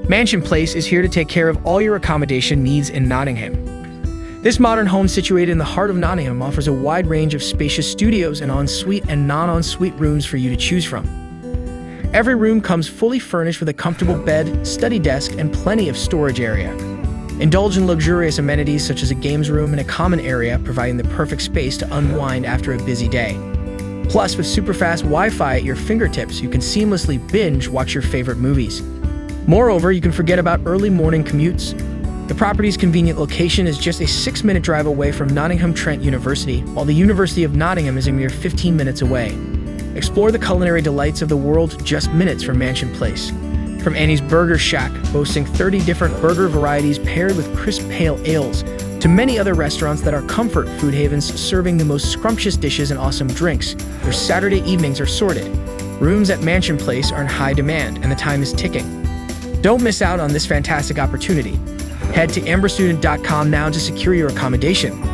Mansion Place is here to take care of all your accommodation needs in Nottingham. This modern home situated in the heart of Nottingham offers a wide range of spacious studios and ensuite and non-ensuite rooms for you to choose from. Every room comes fully furnished with a comfortable bed, study desk, and plenty of storage area. Indulge in luxurious amenities such as a games room and a common area, providing the perfect space to unwind after a busy day. Plus, with super-fast Wi-Fi at your fingertips, you can seamlessly binge-watch your favorite movies. Moreover, you can forget about early morning commutes. The property's convenient location is just a 6-minute drive away from Nottingham Trent University, while the University of Nottingham is a mere 15 minutes away. Explore the culinary delights of the world just minutes from Mansion Place. From Annie's Burger Shack, boasting 30 different burger varieties paired with crisp pale ales, to many other restaurants that are comfort food havens serving the most scrumptious dishes and awesome drinks, their Saturday evenings are sorted. Rooms at Mansion Place are in high demand, and the time is ticking. Don't miss out on this fantastic opportunity. Head to amberstudent.com now to secure your accommodation.